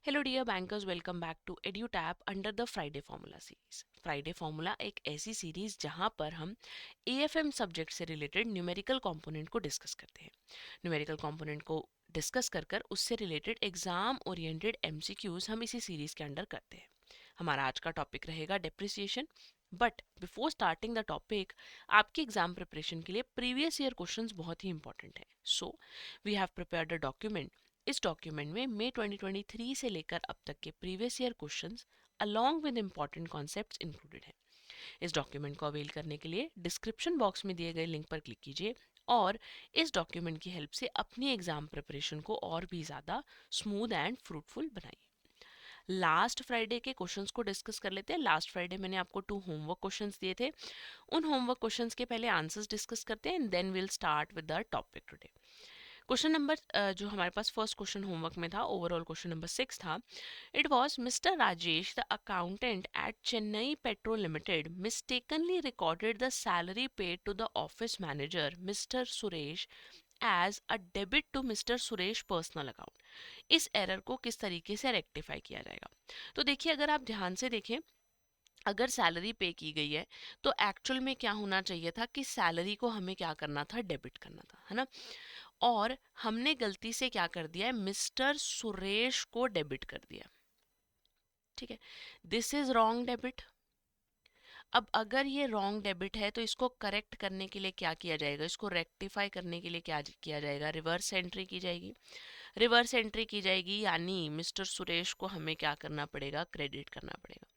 Hello dear bankers, welcome back to EduTap under the Friday formula series. Friday formula एक ऐसी series जहां पर हम एएफएम सब्जेक्ट से रिलेटेड न्यूमेरिकल कंपोनेंट को डिस्कस करते हैं। न्यूमेरिकल कंपोनेंट को डिस्कस कर कर उससे रिलेटेड एग्जाम ओरिएंटेड एमसीक्यूज हम इसी सीरीज के अंडर करते हैं। हमारा आज का टॉपिक रहेगा depreciation. But before starting the topic, आपके एग्जाम प्रिपरेशन के लिए प्रीवियस ईयर क्वेश्चंस बहुत ही इंपॉर्टेंट है। So we have prepared a document. इस डॉक्यूमेंट में मई 2023 से लेकर अब तक के previous year questions along with important concepts included हैं। इस डॉक्यूमेंट को अवेल करने के लिए डिस्क्रिप्शन बॉक्स में दिए गए लिंक पर क्लिक कीजिए और इस डॉक्यूमेंट की हेल्प से अपनी एग्जाम प्रिपरेशन को और भी ज़्यादा स्मूथ एंड फ्रूटफुल बनाइए। लास्ट फ्राइडे के क्वेश्चंस को डिस्कस कर लेते हैं। लास्ट फ्राइडे मैंने आपको 2 होमवर्क क्वेश्चंस दिए थे। उन होमवर्क क्वेश्चंस के पहले आंसर्स डिस्कस करते हैं and then will start with the topic today. Question number जो हमारे पास फर्स्ट क्वेश्चन होमवर्क में था, ओवरऑल क्वेश्चन नंबर 6 था। It was mister Rajesh the accountant at Chennai Petro Limited mistakenly recorded the salary paid to the office manager mister Suresh as a debit to mister Suresh personal account. इस error को किस तरीके से rectify किया जाएगा? तो देखिए, अगर आप ध्यान से देखें, अगर सैलरी पे की गई है तो एक्चुअल में क्या होना चाहिए था कि सैलरी को हमें क्या करना था, डेबिट करना था, है ना। और हमने गलती से क्या कर दिया है, मिस्टर सुरेश को डेबिट कर दिया। ठीक है, दिस इज रॉन्ग डेबिट। अब अगर ये रॉन्ग डेबिट है तो इसको करेक्ट करने के लिए क्या किया जाएगा, इसको रेक्टिफाई करने के लिए क्या किया जाएगा, रिवर्स एंट्री की जाएगी। रिवर्स एंट्री की जाएगी यानी मिस्टर सुरेश को हमें क्या करना पड़ेगा, क्रेडिट करना पड़ेगा।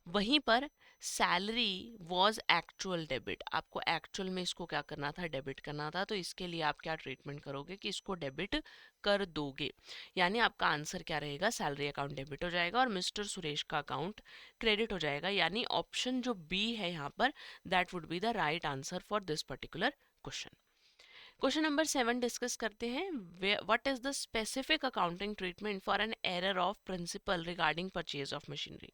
वहीं पर सैलरी वॉज एक्चुअल डेबिट, आपको एक्चुअल में इसको क्या करना था, डेबिट करना था। तो इसके लिए आप क्या ट्रीटमेंट करोगे कि इसको डेबिट कर दोगे, यानी आपका आंसर क्या रहेगा, सैलरी अकाउंट डेबिट हो जाएगा और मिस्टर सुरेश का अकाउंट क्रेडिट हो जाएगा। यानी ऑप्शन जो बी है यहाँ पर, that would be the right answer for this particular question. Question number 7 discuss करते हैं। What is the specific accounting treatment for an error of principle regarding purchase of machinery.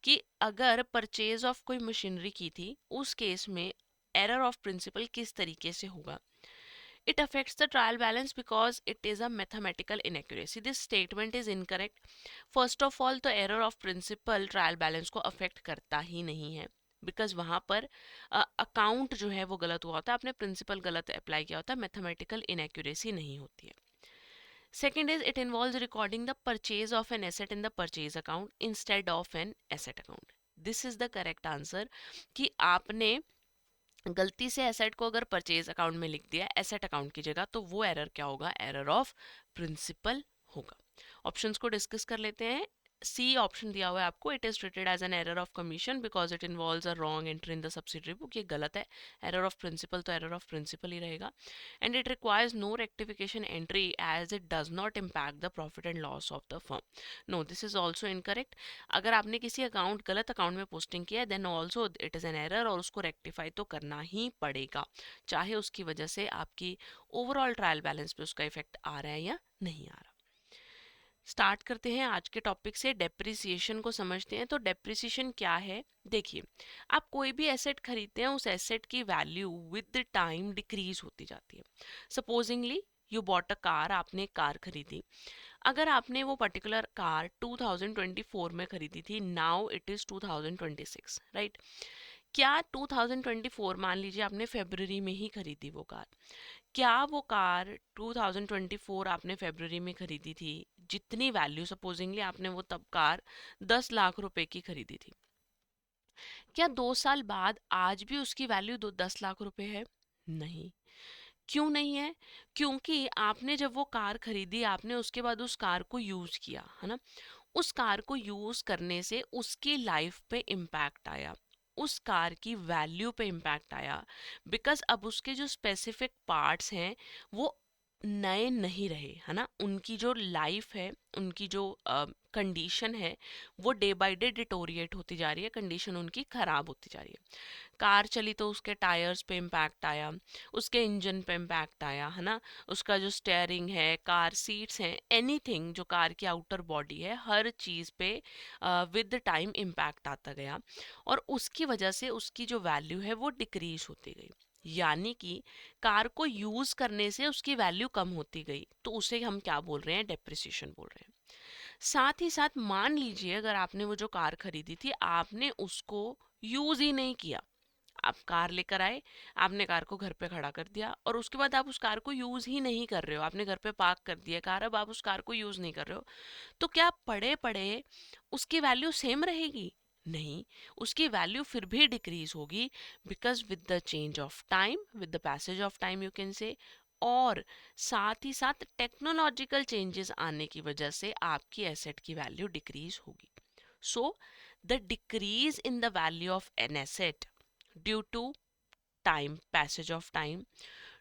कि अगर परचेज ऑफ कोई machinery की थी, उस case में error of principal किस तरीके से होगा। It affects the trial balance because it is a mathematical inaccuracy. This statement is incorrect. First of all तो error of principle trial balance को अफेक्ट करता ही नहीं है, बिकॉज वहां पर अकाउंट जो है वो गलत हुआ होता है, आपने प्रिंसिपल गलत अप्लाई किया होता है, मैथमेटिकल इनएक्यूरेसी नहीं होती है। Second is it involves recording the purchase of an asset in the purchase account instead of an asset account. This is the correct answer कि आपने गलती से एसेट को अगर परचेज अकाउंट में लिख दिया एसेट अकाउंट की जगह, तो वो एरर क्या होगा, एरर ऑफ प्रिंसिपल होगा। ऑप्शंस को डिस्कस कर लेते हैं। सी ऑप्शन दिया हुआ है आपको, it is treated as an error of commission because it involves a wrong entry in the subsidiary book. ये गलत है। एरर ऑफ प्रिंसिपल तो एरर ऑफ प्रिंसिपल ही रहेगा। And it requires no rectification entry as it does not impact the profit and loss of the firm. No, this is also incorrect. अगर आपने किसी account गलत अकाउंट में posting किया है then also it is an error और उसको rectify तो करना ही पड़ेगा, चाहे उसकी वजह से आपकी ओवरऑल ट्रायल बैलेंस पे उसका इफेक्ट आ रहा है या नहीं आ रहा। स्टार्ट करते हैं आज के टॉपिक से, डेप्रिसिएशन को समझते हैं। तो डेप्रिसिएशन क्या है, देखिए, आप कोई भी एसेट खरीदते हैं, उस एसेट की value with the time decrease होती जाती है। Supposedly you bought a car, आपने कार खरीदी। अगर आपने वो पर्टिकुलर कार 2024 में खरीदी थी, नाउ इट इज 2026, राइट। क्या 2024, मान लीजिए आपने फरवरी में ही खरीदी वो कार, क्या वो कार 2024 आपने फरवरी में खरीदी थी, जितनी वैल्यू सपोजिंगली आपने वो तब कार 10 लाख रुपए की खरीदी थी, क्या 2 साल बाद आज भी उसकी वैल्यू 10 लाख रुपए है? नहीं। क्यों नहीं है? क्योंकि आपने जब वो कार खरीदी, आपने उसके बाद उस कार को यूज किया, है ना। उस कार को यूज करने से उसकी लाइफ पे इम्पैक्ट आया, उस कार की वैल्यू पे इम्पैक्ट आया, बिकॉज अब उसके जो स्पेसिफिक पार्ट्स हैं वो नए नहीं रहे, है ना। उनकी जो लाइफ है, उनकी जो कंडीशन है, वो डे बाय डे डिटोरिएट होती जा रही है, कंडीशन उनकी खराब होती जा रही है। कार चली तो उसके टायर्स पे इम्पैक्ट आया, उसके इंजन पे इम्पैक्ट आया, है ना। उसका जो स्टेयरिंग है, कार सीट्स हैं, एनीथिंग जो कार की आउटर बॉडी है, हर चीज़ पे विद द टाइम इम्पैक्ट आता गया और उसकी वजह से उसकी जो वैल्यू है वो डिक्रीज होती गई। यानी कि कार को यूज करने से उसकी वैल्यू कम होती गई, तो उसे हम क्या बोल रहे हैं, डेप्रिसिएशन बोल रहे हैं। साथ ही साथ मान लीजिए अगर आपने वो जो कार खरीदी थी आपने उसको यूज ही नहीं किया, आप कार लेकर आए, आपने कार को घर पे खड़ा कर दिया और उसके बाद आप उस कार को यूज ही नहीं कर रहे हो, आपने घर पे पार्क कर दिया कार, अब आप उस कार को यूज नहीं कर रहे हो, तो क्या पड़े पड़े उसकी वैल्यू सेम रहेगी? नहीं, उसकी वैल्यू फिर भी डिक्रीज होगी, because with the change of time, with the passage of time you can से, और साथ ही साथ टेक्नोलॉजिकल चेंजेस आने की वजह से आपकी एसेट की वैल्यू डिक्रीज होगी. So the decrease in the value of an asset due to time, passage of time,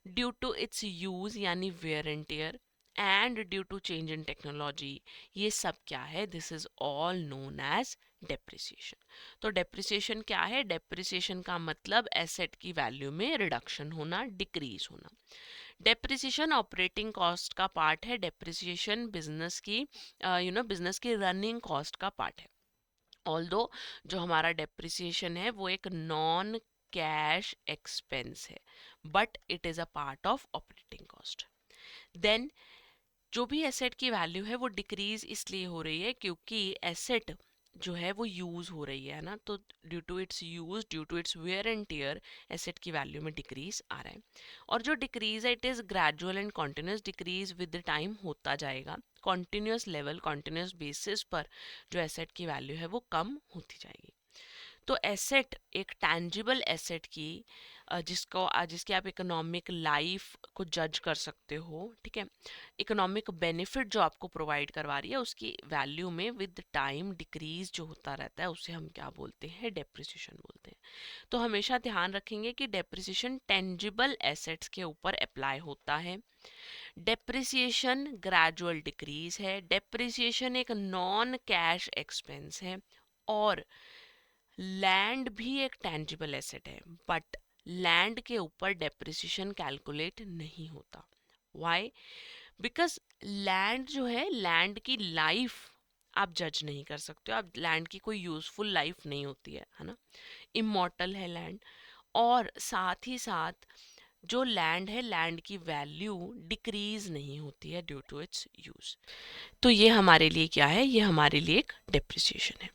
due to its use यानी wear and tear, and due to change in technology, ये सब क्या है? This is all known as depreciation. तो depreciation क्या है? Depreciation का मतलब एसेट की वैल्यू में रिडक्शन होना, डिक्रीज होना. डेप्रिसिएशन ऑपरेटिंग कॉस्ट का पार्ट है, डेप्रिसिएशन बिजनेस की बिजनेस की रनिंग कॉस्ट का पार्ट है. ऑल्दो जो हमारा डेप्रिसिएशन है वो एक नॉन कैश एक्सपेंस है, but it is a part of operating cost. Then जो भी एसेट की वैल्यू है वो डिक्रीज इसलिए हो रही है क्योंकि एसेट जो है वो यूज हो रही है ना, तो due to its use, due to its wear and tear, asset की वैल्यू में डिक्रीज आ रहा है. और जो डिक्रीज है it is gradual and continuous, decrease with the time होता जाएगा, कॉन्टिन्यूस लेवल, कॉन्टिन्यूस बेसिस पर जो एसेट की वैल्यू है वो कम होती जाएगी. तो एसेट एक टैंजिबल एसेट की जिसकी आप इकोनॉमिक लाइफ को जज कर सकते हो, ठीक है, इकोनॉमिक बेनिफिट जो आपको प्रोवाइड करवा रही है उसकी वैल्यू में विद टाइम डिक्रीज जो होता रहता है उसे हम क्या बोलते हैं? डेप्रिसिएशन बोलते हैं. तो हमेशा ध्यान रखेंगे कि डेप्रिसिएशन टेंजिबल एसेट्स के ऊपर अप्लाई होता है. डेप्रिसिएशन ग्रेजुअल डिक्रीज है, डेप्रिसिएशन एक नॉन कैश एक्सपेंस है, और लैंड भी एक टैंजिबल एसेट है, बट लैंड के ऊपर डेप्रिसिएशन कैलकुलेट नहीं होता. व्हाई? बिकॉज लैंड जो है, लैंड की लाइफ आप जज नहीं कर सकते हो, आप लैंड की कोई यूजफुल लाइफ नहीं होती है ना, इमॉर्टल है लैंड. और साथ ही साथ जो लैंड है, लैंड की वैल्यू डिक्रीज नहीं होती है ड्यू टू इट्स यूज. तो ये हमारे लिए क्या है? ये हमारे लिए एक डेप्रिसिएशन है.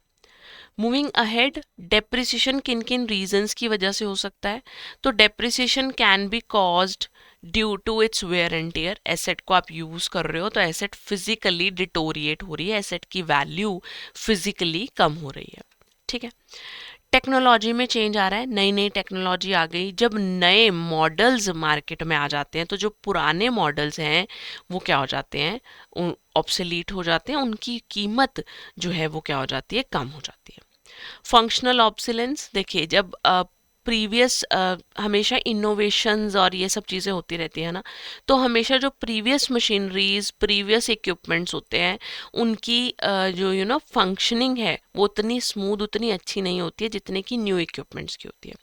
मूविंग अहेड, डेप्रिसिएशन किन किन रीजंस की वजह से हो सकता है? तो depreciation can be caused due to its wear and tear. Asset को आप यूज कर रहे हो तो एसेट फिजिकली डिटोरिएट हो रही है, एसेट की वैल्यू फिजिकली कम हो रही है, ठीक है. टेक्नोलॉजी में चेंज आ रहा है, नई नई टेक्नोलॉजी आ गई, जब नए मॉडल्स मार्केट में आ जाते हैं तो जो पुराने मॉडल्स हैं वो क्या हो जाते हैं? ऑब्सोलीट हो जाते हैं, उनकी कीमत जो है वो क्या हो जाती है? कम हो जाती है. फंक्शनल ऑब्सोलेंस, देखिए जब प्रीवियस हमेशा इनोवेशंस और ये सब चीज़ें होती रहती है ना, तो हमेशा जो प्रीवियस मशीनरीज, प्रीवियस इक्विपमेंट्स होते हैं उनकी जो फंक्शनिंग है वो उतनी स्मूथ, उतनी अच्छी नहीं होती है जितने की न्यू इक्विपमेंट्स की होती है.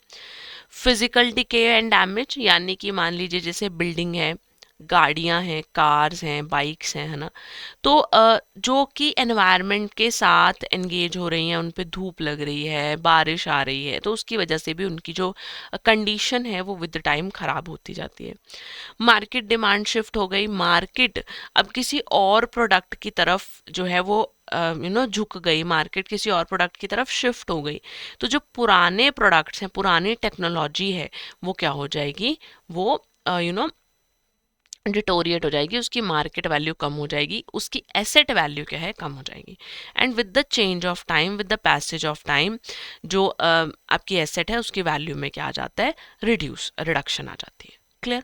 फिजिकल डिके एंड डैमेज, यानी कि मान लीजिए जैसे बिल्डिंग है, गाड़ियां हैं, कार्स हैं, बाइक्स हैं, है ना, तो जो कि एनवायरनमेंट के साथ एंगेज हो रही हैं, उन पे धूप लग रही है, बारिश आ रही है, तो उसकी वजह से भी उनकी जो कंडीशन है वो विद टाइम ख़राब होती जाती है. मार्केट डिमांड शिफ्ट हो गई, मार्केट अब किसी और प्रोडक्ट की तरफ जो है वो झुक गई, मार्केट किसी और प्रोडक्ट की तरफ शिफ्ट हो गई, तो जो पुराने प्रोडक्ट्स हैं, पुरानी टेक्नोलॉजी है वो क्या हो जाएगी? वो डिटोरिएट हो जाएगी, उसकी मार्केट वैल्यू कम हो जाएगी, उसकी एसेट वैल्यू क्या है? कम हो जाएगी. And with the change of time, with the passage of time, जो आपकी एसेट है उसकी वैल्यू में क्या आ जाता है? रिडक्शन आ जाती है. क्लियर?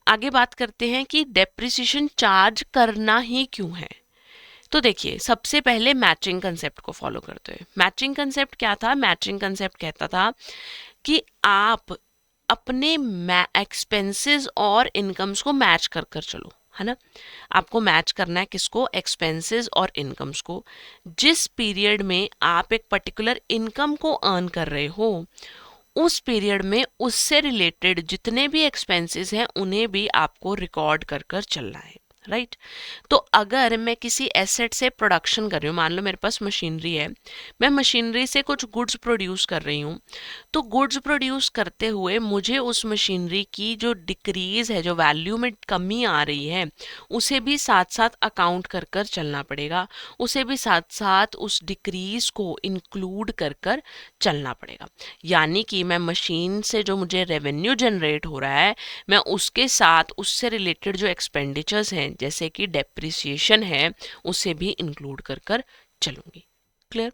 आगे बात करते हैं कि डेप्रिसिएशन चार्ज करना ही क्यों है. तो देखिए सबसे पहले मैचिंग कंसेप्ट को फॉलो करते हुए, मैचिंग कंसेप्ट क्या था? मैचिंग कंसेप्ट कहता था कि आप अपने एक्सपेंसेस और इनकम्स को मैच कर कर चलो, है ना. आपको मैच करना है किसको? एक्सपेंसेस और इनकम्स को. जिस पीरियड में आप एक पर्टिकुलर इनकम को अर्न कर रहे हो उस पीरियड में उससे रिलेटेड जितने भी एक्सपेंसेस हैं उन्हें भी आपको रिकॉर्ड कर कर चलना है, राइट। तो अगर मैं किसी एसेट से प्रोडक्शन कर रही हूँ, मान लो मेरे पास मशीनरी है, मैं मशीनरी से कुछ गुड्स प्रोड्यूस कर रही हूँ, तो गुड्स प्रोड्यूस करते हुए मुझे उस मशीनरी की जो डिक्रीज है, जो वैल्यू में कमी आ रही है, उसे भी साथ साथ अकाउंट कर कर चलना पड़ेगा, उसे भी साथ साथ उस डिक्रीज को इंक्लूड कर कर चलना पड़ेगा। यानी कि मैं मशीन से जो मुझे रेवेन्यू जनरेट हो रहा है, मैं उसके साथ उससे रिलेटेड जो एक्सपेंडिचर्स हैं जैसे कि डेप्रिसिएशन है, उसे भी इंक्लूड कर कर चलूंगी। क्लियर।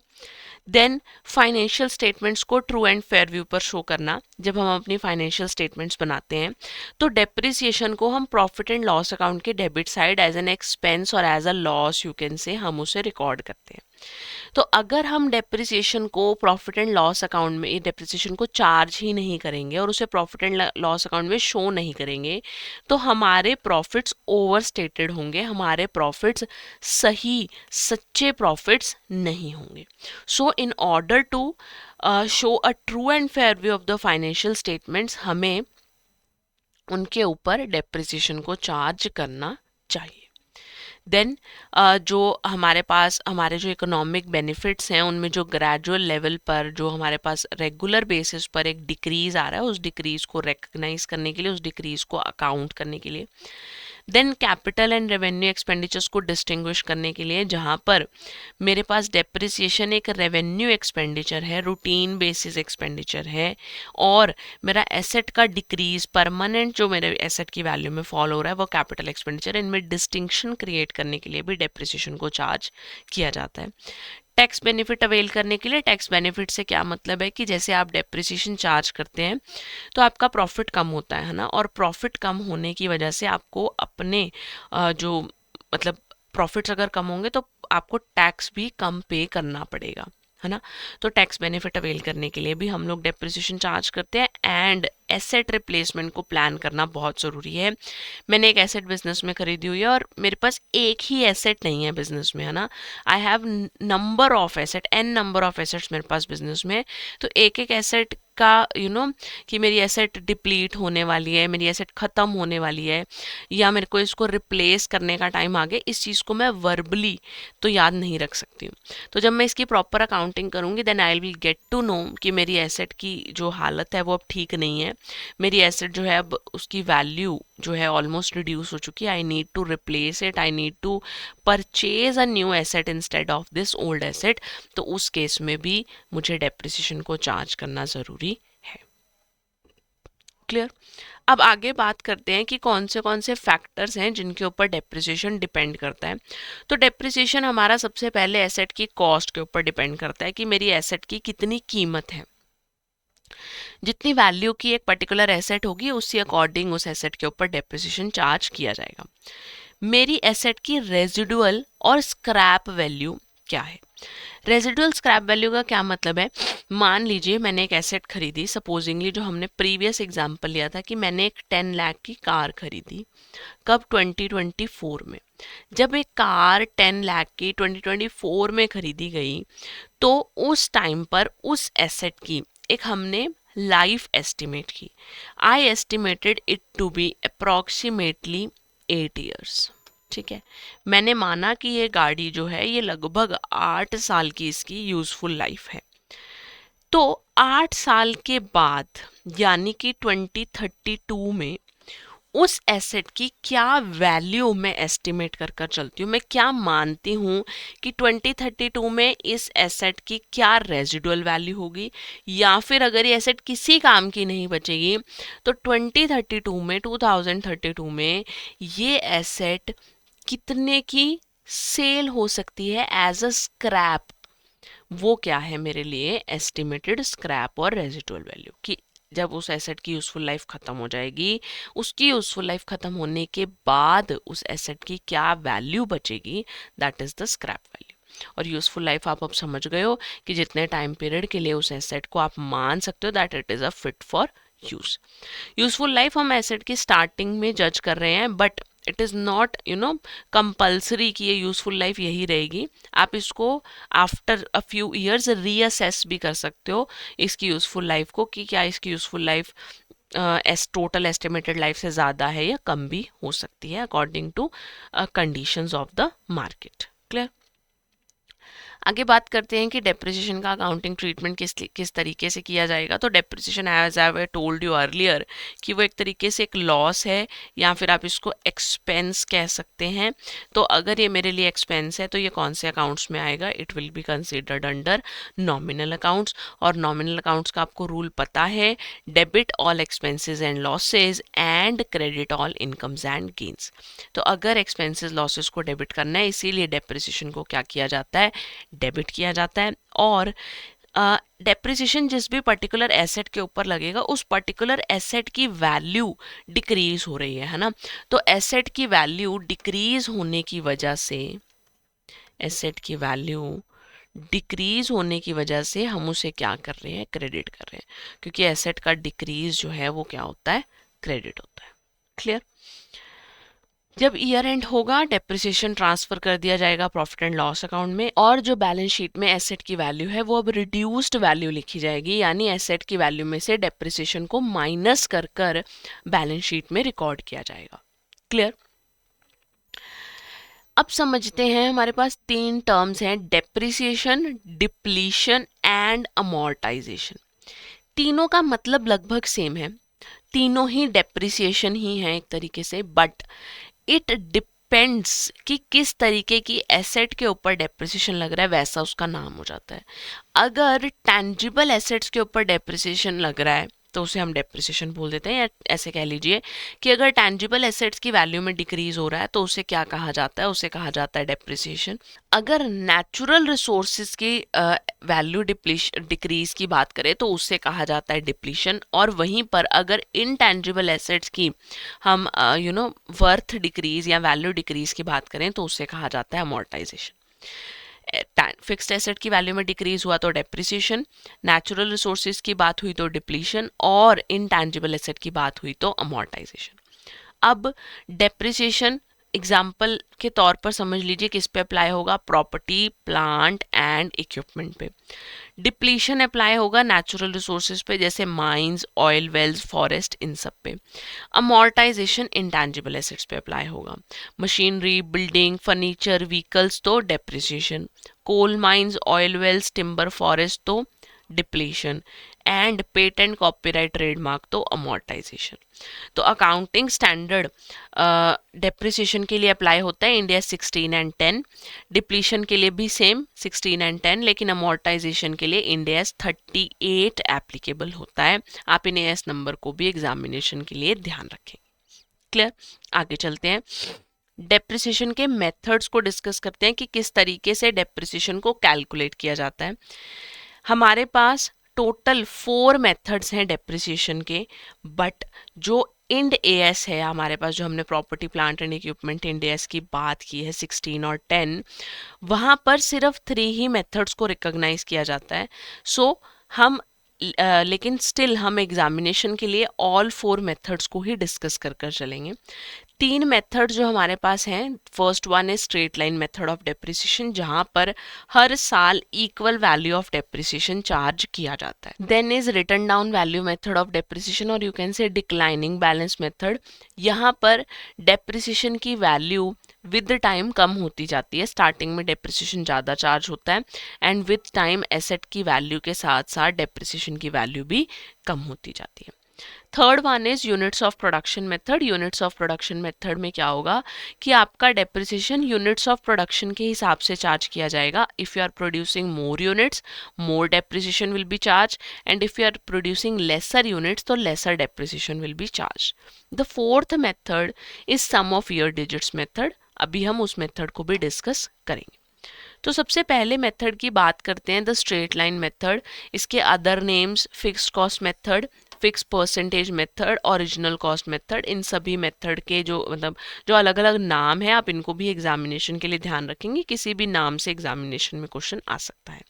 देन फाइनेंशियल स्टेटमेंट्स को ट्रू एंड फेयर व्यू पर शो करना। जब हम अपनी फाइनेंशियल स्टेटमेंट्स बनाते हैं तो डेप्रिसिएशन को हम प्रॉफिट एंड लॉस अकाउंट के debit side as an expense और as a loss you can say हम उसे रिकॉर्ड करते हैं। तो अगर हम डेप्रिसिएशन को प्रॉफिट एंड लॉस अकाउंट में, डेप्रिसिएशन को चार्ज ही नहीं करेंगे और उसे प्रॉफिट एंड लॉस अकाउंट में शो नहीं करेंगे, तो हमारे प्रॉफिट्स ओवर स्टेटेड होंगे, हमारे प्रॉफिट्स सही सच्चे प्रॉफिट्स नहीं होंगे। So in order to show a true and fair view of the financial statements, हमें उनके ऊपर डेप्रिसिएशन को चार्ज करना चाहिए। देन जो हमारे पास हमारे जो इकोनॉमिक बेनिफिट्स हैं, उनमें जो ग्रेजुअल लेवल पर जो हमारे पास रेगुलर बेसिस पर एक डिक्रीज आ रहा है, उस डिक्रीज को रिकग्नाइज करने के लिए, उस डिक्रीज को अकाउंट करने के लिए। Then capital and revenue expenditures को डिस्टिंग्विश करने के लिए, जहाँ पर मेरे पास डेप्रिसिएशन एक रेवेन्यू एक्सपेंडिचर है, रूटीन बेसिस एक्सपेंडिचर है, और मेरा एसेट का डिक्रीज परमानेंट जो मेरे एसेट की वैल्यू में फॉल हो रहा है वो कैपिटल एक्सपेंडिचर। इनमें डिस्टिंक्शन क्रिएट करने के लिए भी डेप्रिसिएशन को चार्ज किया जाता है। टैक्स बेनिफिट अवेल करने के लिए, टैक्स बेनिफिट से क्या मतलब है कि जैसे आप डेप्रिसिएशन चार्ज करते हैं तो आपका प्रॉफिट कम होता है ना, और प्रॉफिट कम होने की वजह से आपको अपने जो मतलब प्रॉफिट्स अगर कम होंगे तो आपको टैक्स भी कम पे करना पड़ेगा, है ना। तो टैक्स बेनिफिट अवेल करने के लिए भी हम लोग डेप्रिसिएशन चार्ज करते हैं। एंड एसेट रिप्लेसमेंट को प्लान करना बहुत ज़रूरी है। मैंने एक एसेट बिजनेस में खरीदी हुई है और मेरे पास एक ही एसेट नहीं है बिजनेस में, है ना। I have number of asset, an number of assets मेरे पास बिजनेस में। तो एक एक एसेट का कि मेरी एसेट डिप्लीट होने वाली है, मेरी एसेट ख़त्म होने वाली है, या मेरे को इसको रिप्लेस करने का टाइम आ गया, इस चीज़ को मैं वर्बली तो याद नहीं रख सकती हूँ। तो जब मैं इसकी प्रॉपर अकाउंटिंग करूँगी then I will get to know कि मेरी एसेट की जो हालत है वो अब ठीक नहीं है, मेरी एसेट जो है अब उसकी वैल्यू जो है ऑलमोस्ट रिड्यूस हो चुकी है, I need to replace it, I need to purchase a new asset instead of this old asset. तो उस केस में भी मुझे डेप्रिसिएशन को चार्ज करना ज़रूरी है। क्लियर। अब आगे बात करते हैं कि कौन से फैक्टर्स हैं जिनके ऊपर डेप्रिसिएशन डिपेंड करता है। तो डेप्रिसिएशन हमारा सबसे पहले एसेट की कॉस्ट के ऊपर डिपेंड करता है कि मेरी एसेट की कितनी कीमत है। जितनी वैल्यू की एक पर्टिकुलर एसेट होगी उसी अकॉर्डिंग उस एसेट के ऊपर डेप्रिसिएशन चार्ज किया जाएगा। मेरी एसेट की रेजिडुअल और स्क्रैप वैल्यू क्या है। रेजिडुअल स्क्रैप वैल्यू का क्या मतलब है, मान लीजिए मैंने एक एसेट खरीदी, सपोजिंगली जो हमने प्रीवियस एग्जांपल लिया था कि मैंने एक 10 लाख की कार खरीदी, कब 2024 में। जब एक कार 10 लाख की 2024 में खरीदी गई तो उस टाइम पर उस एसेट की एक हमने लाइफ एस्टिमेट की। I estimated it to be approximately 8 years. ठीक है, मैंने माना कि ये गाड़ी जो है ये लगभग 8 साल की इसकी यूजफुल लाइफ है। तो 8 साल के बाद यानी कि 2032 में उस एसेट की क्या वैल्यू मैं एस्टिमेट कर कर चलती हूँ, मैं क्या मानती हूँ कि 2032 में इस एसेट की क्या रेजिडुअल वैल्यू होगी, या फिर अगर ये एसेट किसी काम की नहीं बचेगी तो 2032 में ये एसेट कितने की सेल हो सकती है एज अ स्क्रैप। वो क्या है मेरे लिए एस्टिमेटेड स्क्रैप और रेजिडुअल वैल्यू कि जब उस एसेट की यूजफुल लाइफ खत्म हो जाएगी, उसकी यूजफुल लाइफ खत्म होने के बाद उस एसेट की क्या वैल्यू बचेगी, that is the scrap value. और यूजफुल लाइफ आप अब समझ गए हो कि जितने टाइम पीरियड के लिए उस एसेट को आप मान सकते हो that it is a fit for use. Useful life हम एसेट की स्टार्टिंग में जज कर रहे हैं, but it is not compulsory कि ये यूजफुल लाइफ यही रहेगी। आप इसको after a few years reassess भी कर सकते हो इसकी यूजफुल लाइफ को, कि क्या इसकी useful life total estimated life से ज़्यादा है या कम भी हो सकती है according to conditions of the market. Clear. आगे बात करते हैं कि डेप्रिसिएशन का अकाउंटिंग ट्रीटमेंट किस तरीके से किया जाएगा। तो depreciation as I told you earlier कि वो एक तरीके से एक लॉस है या फिर आप इसको एक्सपेंस कह सकते हैं। तो अगर ये मेरे लिए एक्सपेंस है तो ये कौन से अकाउंट्स में आएगा, it will be considered under nominal accounts. और नॉमिनल अकाउंट्स का आपको रूल पता है, debit all expenses and losses and credit all incomes and gains. तो अगर एक्सपेंसेस लॉसेस को डेबिट करना है, इसीलिए डेप्रिसिएशन को क्या किया जाता है, डेबिट किया जाता है। और डेप्रिसिएशन जिस भी पर्टिकुलर एसेट के ऊपर लगेगा उस पर्टिकुलर एसेट की वैल्यू डिक्रीज हो रही है ना। तो एसेट की वैल्यू डिक्रीज होने की वजह से, एसेट की वैल्यू डिक्रीज होने की वजह से हम उसे क्या कर रहे हैं, क्रेडिट कर रहे हैं, क्योंकि एसेट का डिक्रीज जो है वो क्या होता है, क्रेडिट होता है। क्लियर। जब ईयर एंड होगा डेप्रिसिएशन ट्रांसफर कर दिया जाएगा प्रॉफिट एंड लॉस अकाउंट में, और जो बैलेंस शीट में एसेट की वैल्यू है वो अब रिड्यूस्ड वैल्यू लिखी जाएगी, यानी एसेट की वैल्यू में से डेप्रिसिएशन को माइनस कर कर बैलेंस शीट में रिकॉर्ड किया जाएगा। क्लियर। अब समझते हैं, हमारे पास तीन टर्म्स हैं, डेप्रिसिएशन, डिप्लीशन एंड अमोर्टाइजेशन। तीनों का मतलब लगभग सेम है, तीनों ही डेप्रिसिएशन ही है एक तरीके से, बट इट डिपेंड्स कि किस तरीके की एसेट के ऊपर डेप्रिसिएशन लग रहा है वैसा उसका नाम हो जाता है। अगर टैंजिबल एसेट्स के ऊपर डेप्रिसिएशन लग रहा है तो उसे हम डेप्रिसिएशन बोल देते हैं, या ऐसे कह लीजिए कि अगर टैंजिबल एसेट्स की वैल्यू में डिक्रीज हो रहा है तो उसे क्या कहा जाता है, उसे कहा जाता है डेप्रिसिएशन। अगर नेचुरल रिसोर्सेज की वैल्यू डिक्रीज की बात करें तो उससे कहा जाता है डिप्लीशन। और वहीं पर अगर इनटैंजिबल एसेट्स की हम वर्थ डिक्रीज या वैल्यू डिक्रीज की बात करें तो उससे कहा जाता है अमोर्टाइजेशन। फिक्स्ड एसेट की वैल्यू में डिक्रीज हुआ तो डेप्रिसिएशन, नेचुरल रिसोर्सेज की बात हुई तो डिप्लीशन, और इनटैंजिबल एसेट की बात हुई तो अमोर्टाइजेशन। अब डेप्रिसिएशन एग्जाम्पल के तौर पर समझ लीजिए किस पे अप्लाई होगा, प्रॉपर्टी, प्लांट एंड इक्विपमेंट पे। डिप्लीशन अप्लाई होगा नेचुरल रिसोर्सेज पे, जैसे माइंस, ऑयल वेल्स, फॉरेस्ट, इन सब पे। अमोर्टाइजेशन इंटैंजिबल एसेट्स पे अप्लाई होगा, मशीनरी, बिल्डिंग, फर्नीचर, व्हीकल्स तो depreciation, coal mines, oil wells, timber, forest तो depletion, and patent, copyright, trademark तो अमोर्टाइजेशन। तो अकाउंटिंग स्टैंडर्ड डेप्रिसिएशन के लिए अप्लाई होता है इंडिया 16 एंड 10, डिप्लीशन के लिए भी सेम 16 एंड 10, लेकिन अमोर्टाइजेशन के लिए इंडिया 38 एप्लीकेबल होता है। आप इन एस नंबर को भी एग्जामिनेशन के लिए ध्यान रखें। क्लियर। आगे चलते हैं, डेप्रिसिएशन के मेथड्स को डिस्कस करते हैं कि किस तरीके से डेप्रिसिएशन को कैलकुलेट किया जाता है। हमारे पास टोटल 4 मेथड्स हैं डेप्रिसिएशन के, बट जो इंड एएस है हमारे पास, जो हमने property, plant and equipment Ind AS की बात की है 16 और 10, वहाँ पर सिर्फ 3 ही मेथड्स को रिकॉग्नाइज किया जाता है। सो हम लेकिन स्टिल हम एग्जामिनेशन के लिए ऑल 4 मेथड्स को ही डिस्कस कर कर चलेंगे। 3 मेथड जो हमारे पास हैं, first one is straight line method of depreciation, जहां पर हर साल equal value of depreciation charge किया जाता है। Then is written down value method of depreciation, और you can say declining balance method. यहाँ पर डेप्रिसिएशन की वैल्यू विद टाइम कम होती जाती है, स्टार्टिंग में डेप्रिसिएशन ज़्यादा चार्ज होता है एंड विद टाइम एसेट की वैल्यू के साथ साथ डेप्रिसिएशन की वैल्यू भी कम होती जाती है। Third one is units of production method. Units of production method में क्या होगा कि आपका डेप्रिसिएशन यूनिट्स ऑफ प्रोडक्शन के हिसाब से चार्ज किया जाएगा। If you are producing more units, more depreciation will be charge, and if you are producing lesser units तो lesser depreciation will be charge. The fourth method is sum of year digits method. अभी हम उस method को भी discuss करेंगे। तो सबसे पहले मेथड की बात करते हैं, द स्ट्रेट लाइन मेथड। इसके other names fixed cost method, fix percentage method, original cost method, इन सभी मेथड के जो जो अलग अलग नाम है, आप इनको भी एग्जामिनेशन के लिए ध्यान रखेंगे, किसी भी नाम से एग्जामिनेशन में क्वेश्चन आ सकता है।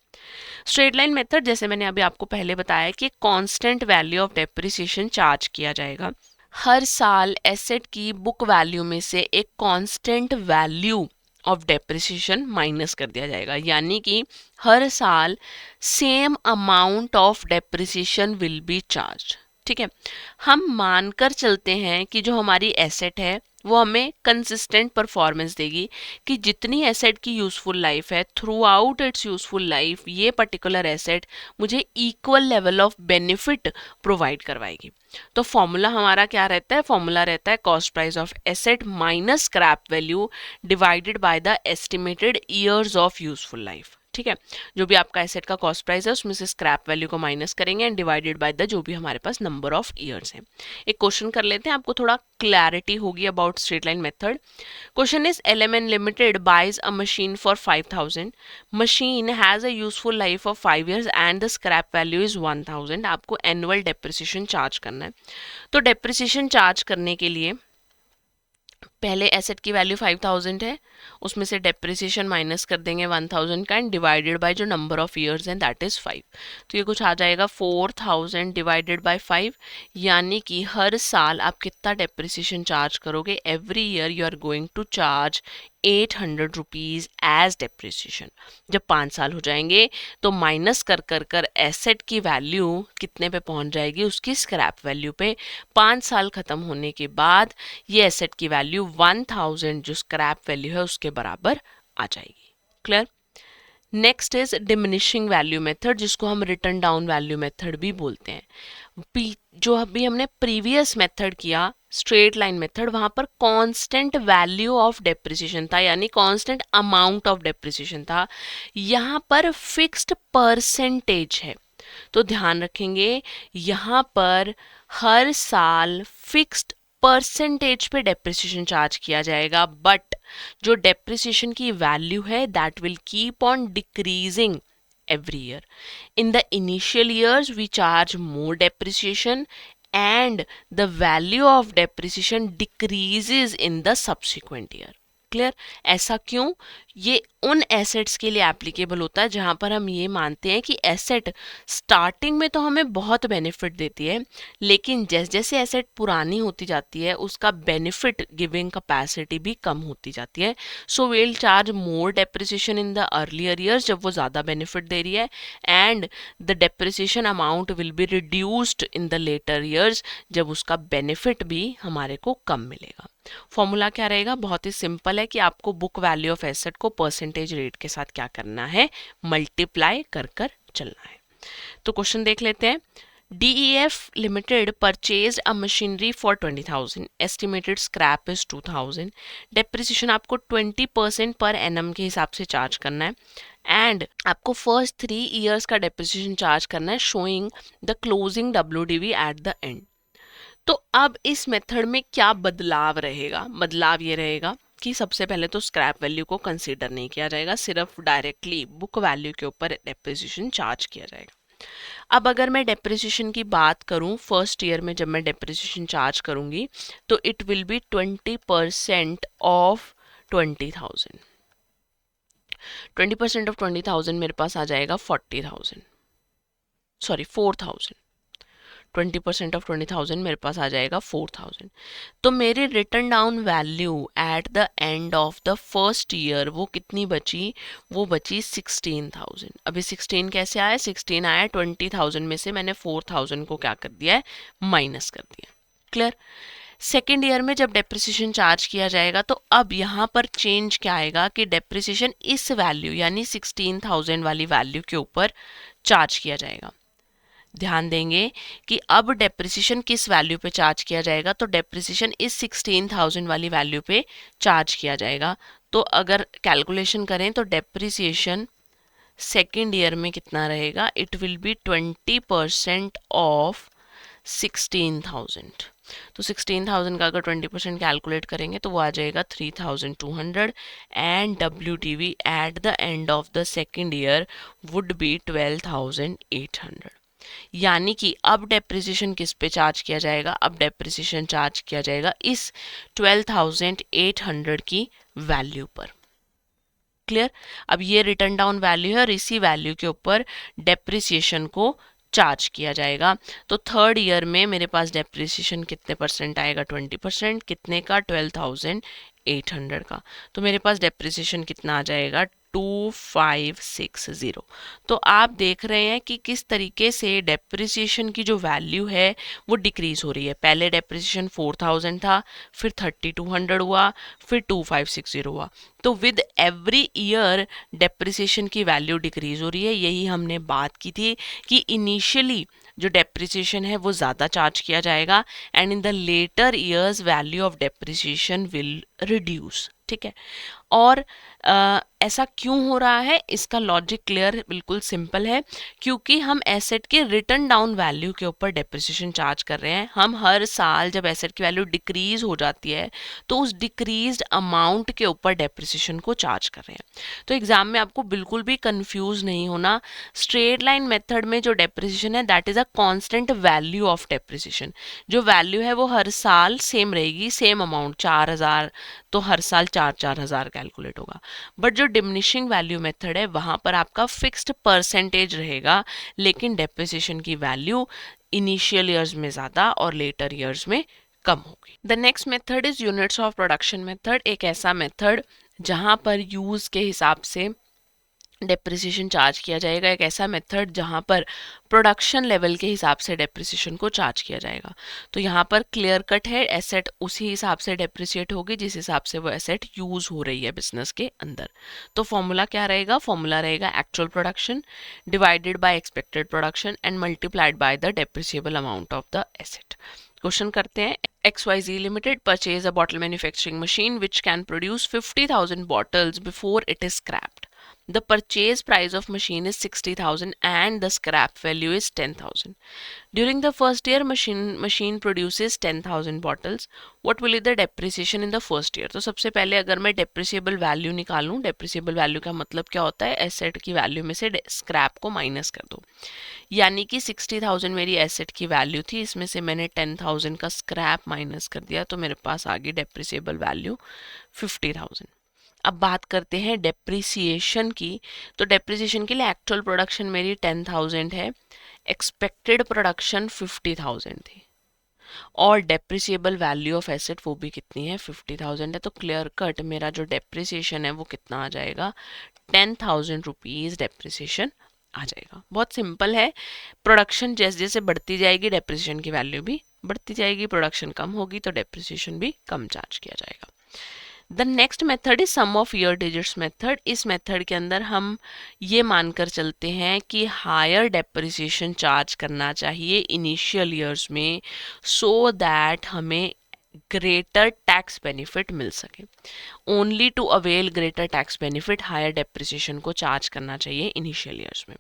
स्ट्रेट लाइन मेथड, जैसे मैंने अभी आपको पहले बताया कि constant value of depreciation charge किया जाएगा। हर साल एसेट की बुक वैल्यू में से एक constant value of depreciation minus कर दिया जाएगा, यानी कि हर साल same amount of depreciation will be charge. ठीक है, हम मानकर चलते हैं कि जो हमारी एसेट है वो हमें कंसिस्टेंट परफॉर्मेंस देगी, कि जितनी एसेट की यूज़फुल लाइफ है, through out it's useful life ये पर्टिकुलर एसेट मुझे equal level of benefit provide करवाएगी। तो फॉर्मूला हमारा क्या रहता है? फॉर्मूला रहता है cost price of asset minus scrap value divided by the estimated years of useful life. ठीक है, जो भी आपका एसेट का कॉस्ट प्राइस है उसमें से स्क्रैप वैल्यू को माइनस करेंगे एंड डिवाइडेड बाय द जो भी हमारे पास नंबर ऑफ ईयर्स है। एक क्वेश्चन कर लेते हैं, आपको थोड़ा क्लैरिटी होगी about straight line method. Question is LMN Limited buys a machine for 5000, machine has a useful life of 5 years and the scrap value is 1000। आपको एनुअल डेप्रिसिएशन चार्ज करना है। तो डेप्रिसिएशन चार्ज करने के लिए पहले एसेट की वैल्यू 5000 है, उसमें से डेप्रिसिएशन माइनस कर देंगे 1000 का एंड डिवाइडेड बाय जो नंबर ऑफ ईयर्स हैं दैट इज 5। तो ये कुछ आ जाएगा 4000 डिवाइडेड बाय 5, यानी कि हर साल आप कितना डेप्रिसिएशन चार्ज करोगे? Every year you are going to charge 800 rupees as depreciation. जब 5 साल हो जाएंगे तो माइनस कर कर कर एसेट की वैल्यू कितने पे पहुंच जाएगी? उसकी स्क्रैप वैल्यू पे। 5 साल खत्म होने के बाद ये एसेट की वैल्यू 1000 जो स्क्रैप वैल्यू है उसके बराबर आ जाएगी। Clear? Next is diminishing value method, जिसको हम रिटर्न डाउन वैल्यू मेथड भी बोलते हैं। जो अभी हमने प्रीवियस मेथड किया स्ट्रेट लाइन मेथड, वहां पर कांस्टेंट वैल्यू ऑफ डेप्रिसिएशन था, यानी कांस्टेंट अमाउंट ऑफ डेप्रिसिएशन था। यहाँ पर फिक्स्ड परसेंटेज है, तो ध्यान रखेंगे यहाँ पर हर साल फिक्स्ड परसेंटेज पे डेप्रिसिएशन चार्ज किया जाएगा, बट जो डेप्रिसिएशन की वैल्यू है that will keep on decreasing every year. In the initial years, we charge more depreciation and the value of depreciation decreases in the subsequent year. Clear? ऐसा क्यों? ये उन assets के लिए एप्लीकेबल होता है जहां पर हम ये मानते हैं कि एसेट स्टार्टिंग में तो हमें बहुत बेनिफिट देती है, लेकिन जैसे जैसे एसेट पुरानी होती जाती है उसका बेनिफिट गिविंग कैपेसिटी भी कम होती जाती है। So will charge more depreciation in the earlier years जब वो ज़्यादा बेनिफिट दे रही है, and the depreciation amount will be reduced in the later years जब उसका बेनिफिट भी हमारे को कम मिलेगा। फॉर्मूला क्या रहेगा? बहुत ही सिंपल है कि आपको बुक वैल्यू ऑफ एसेट को परसेंटेज रेट के साथ क्या करना है? मल्टीप्लाई कर कर चलना है। तो क्वेश्चन देख लेते हैं। DEF Limited purchased a machinery for 20,000. Estimated scrap is 2,000. Depreciation आपको 20% पर annum के हिसाब से चार्ज करना है, एंड आपको फर्स्ट 3 years का डेप्रिसिएशन चार्ज करना है, showing the closing WDV eight the and. तो अब इस मेथड में क्या बदलाव रहेगा? बदलाव ये रहेगा कि सबसे पहले तो स्क्रैप वैल्यू को कंसीडर नहीं किया जाएगा, सिर्फ डायरेक्टली बुक वैल्यू के ऊपर डेप्रिसिएशन चार्ज किया जाएगा। अब अगर मैं डेप्रिसिएशन की बात करूं, फर्स्ट ईयर में जब मैं डेप्रिसिएशन चार्ज करूंगी तो it will be 20% of 20,000। 20% of 20,000 मेरे पास आ जाएगा 40,000, सॉरी 4,000। 20% ऑफ 20,000 मेरे पास आ जाएगा 4,000। तो मेरी return down value eight the end of the first year वो कितनी बची? वो बची 16,000। अभी 16 कैसे आया? 16 आया 20,000 में से मैंने 4,000 को क्या कर दिया है? माइनस कर दिया। क्लियर? सेकेंड ईयर में जब डेप्रिसिएशन चार्ज किया जाएगा तो अब यहाँ पर चेंज क्या आएगा कि डेप्रिसिएशन इस वैल्यू यानी 16,000 वाली वैल्यू के ऊपर चार्ज किया जाएगा। ध्यान देंगे कि अब डेप्रिसिएशन किस वैल्यू पे चार्ज किया जाएगा? तो डेप्रिसिएशन इस 16,000 वाली वैल्यू पे चार्ज किया जाएगा। तो अगर कैलकुलेशन करें तो डेप्रिसिएशन सेकेंड ईयर में कितना रहेगा? It will be 20% of 16,000। तो 16,000 का अगर 20% कैलकुलेट करेंगे तो वो आ जाएगा 3,200 and WDV eight the end of the second year would be 12,800। यानी कि अब डेप्रिसिएशन किस पे चार्ज किया जाएगा? अब डेप्रिसिएशन चार्ज किया जाएगा इस 12,800 की वैल्यू पर। क्लियर? अब ये रिटर्न डाउन वैल्यू है और इसी वैल्यू के ऊपर डेप्रिसिएशन को चार्ज किया जाएगा। तो थर्ड ईयर में मेरे पास डेप्रिसिएशन कितने परसेंट आएगा? 20%। कितने का? 12,800 का। तो मेरे पास डेप्रिसिएशन कितना आ जाएगा? 2560। तो आप देख रहे हैं कि किस तरीके से डेप्रिसिएशन की जो वैल्यू है वो डिक्रीज हो रही है। पहले डेप्रिसिएशन 4000 था, फिर 3200 हुआ, फिर 2560 हुआ। तो विद एवरी ईयर डेप्रिसिएशन की वैल्यू डिक्रीज हो रही है। यही हमने बात की थी कि इनिशियली जो डेप्रिसिएशन है वो ज़्यादा चार्ज किया जाएगा and in the later years value of depreciation will reduce. ठीक है, और ऐसा क्यों हो रहा है, इसका लॉजिक क्लियर बिल्कुल सिंपल है, क्योंकि हम एसेट के रिटर्न डाउन वैल्यू के ऊपर डेप्रिसिएशन चार्ज कर रहे हैं। हम हर साल जब एसेट की वैल्यू डिक्रीज हो जाती है तो उस डिक्रीज्ड अमाउंट के ऊपर डेप्रिसिएशन को चार्ज कर रहे हैं। तो एग्जाम में आपको बिल्कुल भी कंफ्यूज नहीं होना। स्ट्रेट लाइन मेथड में जो डेप्रिसिएशन है that is a constant value of depreciation. जो वैल्यू है वो हर साल सेम रहेगी, सेम अमाउंट 4000, तो हर साल 4000 कैलकुलेट होगा। बट जो डिमिनिशिंग वैल्यू मेथड है वहां पर आपका फिक्स्ड परसेंटेज रहेगा, लेकिन डेप्रिसिएशन की वैल्यू इनिशियल ईयर्स में ज़्यादा और लेटर ईयर्स में कम होगी। The next method is units of production method. एक ऐसा मेथड जहां पर यूज के हिसाब से डेप्रिसिएशन चार्ज किया जाएगा, एक ऐसा मेथड जहां पर प्रोडक्शन लेवल के हिसाब से डेप्रिसिएशन को चार्ज किया जाएगा। तो यहाँ पर क्लियर कट है, एसेट उसी हिसाब से डेप्रिसिएट होगी जिस हिसाब से वो एसेट यूज हो रही है बिजनेस के अंदर। तो फॉर्मूला क्या रहेगा, फॉर्मूला रहेगा actual production divided by expected production and multiplied by the depreciable amount of the asset. Question करते हैं, XYZ Limited purchase a bottle manufacturing machine which can produce 50,000 bottles before it is scrapped. The purchase price of machine is 60,000 and the scrap value is 10,000. During the first year, machine produces 10,000 bottles. What will be the depreciation in the first year? तो सबसे पहले अगर मैं depreciable value निकालूं, depreciable value का मतलब क्या होता है, एसेट की वैल्यू में से स्क्रैप को माइनस कर दो। यानी कि 60,000 मेरी एसेट की वैल्यू थी, इसमें से मैंने 10,000 का स्क्रैप माइनस कर दिया, तो मेरे पास आ गई डेप्रिसिएबल वैल्यू 50,000। अब बात करते हैं डेप्रिसिएशन की। तो डेप्रिसिएशन के लिए एक्चुअल प्रोडक्शन मेरी 10,000 है, एक्सपेक्टेड प्रोडक्शन 50,000 थी, और डेप्रिसिएबल वैल्यू ऑफ एसेट वो भी कितनी है, 50,000 है। तो क्लियर कट मेरा जो डेप्रिसिएशन है वो कितना आ जाएगा, 10,000 रुपीज़ डेप्रिसिएशन आ जाएगा। बहुत सिंपल है, प्रोडक्शन जैसे जैसे बढ़ती जाएगी डेप्रिसिएशन की वैल्यू भी बढ़ती जाएगी, प्रोडक्शन कम होगी तो डेप्रिसिएशन भी कम चार्ज किया जाएगा। The next method is sum of year digits method. इस मेथड के अंदर हम ये मानकर चलते हैं कि हायर डेप्रिसिएशन चार्ज करना चाहिए इनिशियल ईयर्स में, सो दैट हमें ग्रेटर टैक्स बेनिफिट मिल सके। Only to avail greater tax benefit higher depreciation को चार्ज करना चाहिए इनिशियल ईयर्स में।